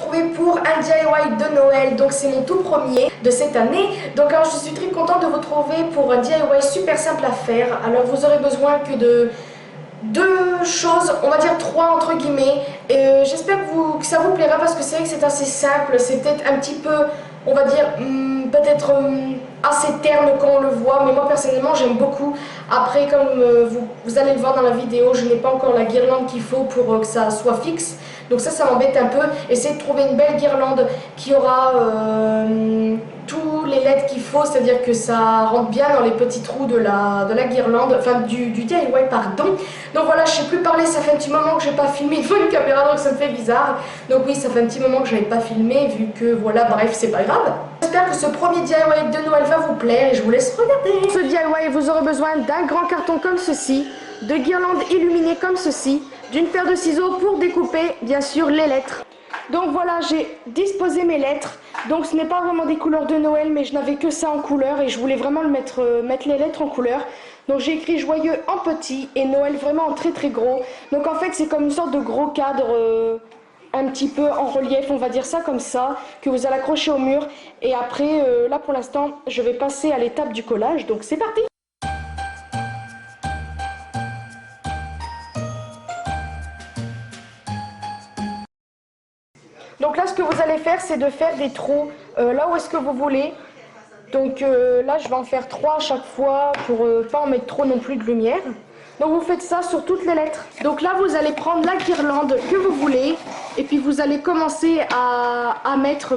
retrouver pour un DIY de Noël. Donc c'est mon tout premier de cette année. Donc alors je suis très contente de vous retrouver pour un DIY super simple à faire. Alors vous aurez besoin que de deux choses, on va dire trois entre guillemets. J'espère que ça vous plaira parce que c'est vrai que c'est assez simple. C'est peut-être un petit peu, on va dire, peut-être assez terne quand on le voit, mais moi personnellement j'aime beaucoup. Après, comme vous allez le voir dans la vidéo, je n'ai pas encore la guirlande qu'il faut pour que ça soit fixe. Donc ça m'embête un peu. Essayez de trouver une belle guirlande qui aura tous les LED qu'il faut, c'est-à-dire que ça rentre bien dans les petits trous de la guirlande, enfin du DIY, pardon. Donc voilà, je sais plus parler, ça fait un petit moment que j'ai pas filmé devant une caméra, donc ça me fait bizarre. Donc oui, ça fait un petit moment que j'avais pas filmé, vu que voilà, bref, c'est pas grave. J'espère que ce premier DIY de Noël va vous plaire et je vous laisse regarder. Pour ce DIY, vous aurez besoin d'un grand carton comme ceci, de guirlandes illuminées comme ceci, d'une paire de ciseaux pour découper, bien sûr, les lettres. Donc voilà, j'ai disposé mes lettres. Donc ce n'est pas vraiment des couleurs de Noël, mais je n'avais que ça en couleur et je voulais vraiment mettre les lettres en couleur. Donc j'ai écrit joyeux en petit et Noël vraiment en très très gros. Donc en fait c'est comme une sorte de gros cadre un petit peu en relief, on va dire ça comme ça, que vous allez accrocher au mur. Et après, là pour l'instant, je vais passer à l'étape du collage. Donc c'est parti! Donc là, ce que vous allez faire, c'est de faire des trous là où est-ce que vous voulez. Donc là, je vais en faire 3 à chaque fois pour pas en mettre trop non plus de lumière. Donc vous faites ça sur toutes les lettres. Donc là, vous allez prendre la guirlande que vous voulez et puis vous allez commencer à mettre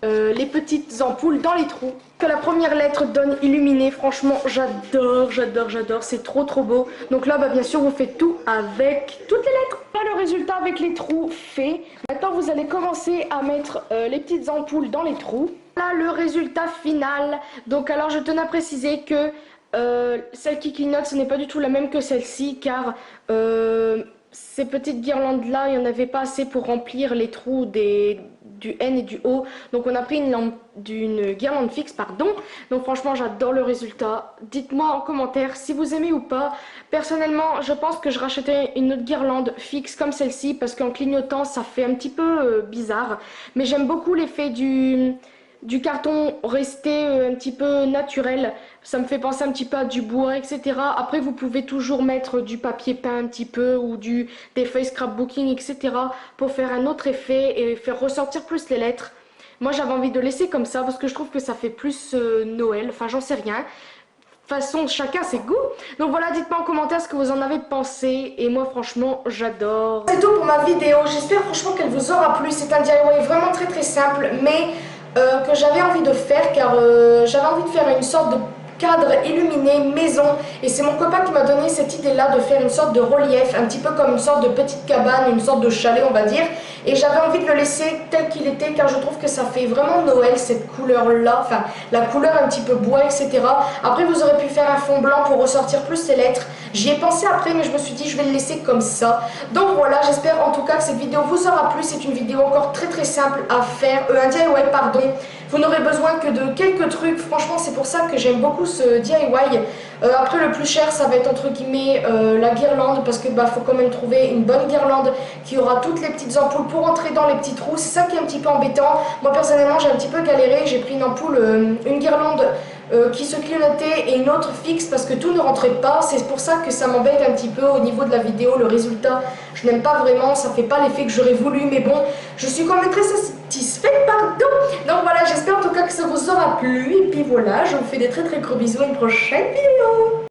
les petites ampoules dans les trous. Que la première lettre donne illuminée, franchement j'adore, c'est trop beau. Donc là bien sûr vous faites tout avec toutes les lettres. Là le résultat avec les trous fait. Maintenant vous allez commencer à mettre les petites ampoules dans les trous. Là le résultat final. Donc alors je tenais à préciser que celle qui clignote ce n'est pas du tout la même que celle-ci car ces petites guirlandes là il n'y en avait pas assez pour remplir les trous du N et du O, donc on a pris d'une guirlande fixe, pardon. Donc franchement j'adore le résultat. Dites-moi en commentaire si vous aimez ou pas. Personnellement je pense que je racheterai une autre guirlande fixe comme celle-ci parce qu'en clignotant ça fait un petit peu bizarre, mais j'aime beaucoup l'effet du carton resté un petit peu naturel. Ça me fait penser un petit peu à du bois, etc. Après vous pouvez toujours mettre du papier peint un petit peu ou des feuilles scrapbooking, etc. pour faire un autre effet et faire ressortir plus les lettres. Moi j'avais envie de laisser comme ça parce que je trouve que ça fait plus Noël, enfin j'en sais rien. De toute façon chacun ses goûts. Donc voilà, dites-moi en commentaire ce que vous en avez pensé et moi franchement j'adore. C'est tout pour ma vidéo, j'espère franchement qu'elle vous aura plu. C'est un DIY vraiment très simple mais que j'avais envie de faire car j'avais envie de faire une sorte de cadre illuminé maison et c'est mon copain qui m'a donné cette idée là de faire une sorte de relief, un petit peu comme une sorte de petite cabane, une sorte de chalet on va dire, et j'avais envie de le laisser tel qu'il était car je trouve que ça fait vraiment Noël cette couleur là, enfin la couleur un petit peu bois, etc. Après vous aurez pu faire un fond blanc pour ressortir plus ces lettres, j'y ai pensé après mais je me suis dit je vais le laisser comme ça. Donc voilà, j'espère en tout cas que cette vidéo vous aura plu. C'est une vidéo encore très simple à faire, un DIY pardon. Vous n'aurez besoin que de quelques trucs, franchement c'est pour ça que j'aime beaucoup ce DIY. Après le plus cher ça va être entre guillemets la guirlande parce que faut quand même trouver une bonne guirlande qui aura toutes les petites ampoules pour entrer dans les petits trous. C'est ça qui est un petit peu embêtant. Moi personnellement j'ai un petit peu galéré, j'ai pris une ampoule, une guirlande qui se clignotait et une autre fixe parce que tout ne rentrait pas. C'est pour ça que ça m'embête un petit peu au niveau de la vidéo, le résultat je n'aime pas vraiment, ça fait pas l'effet que j'aurais voulu, mais bon je suis quand même très satisfaite, pardon. Donc voilà, j'espère en tout cas que ça vous aura plu et puis voilà, je vous fais des très gros bisous à une prochaine vidéo.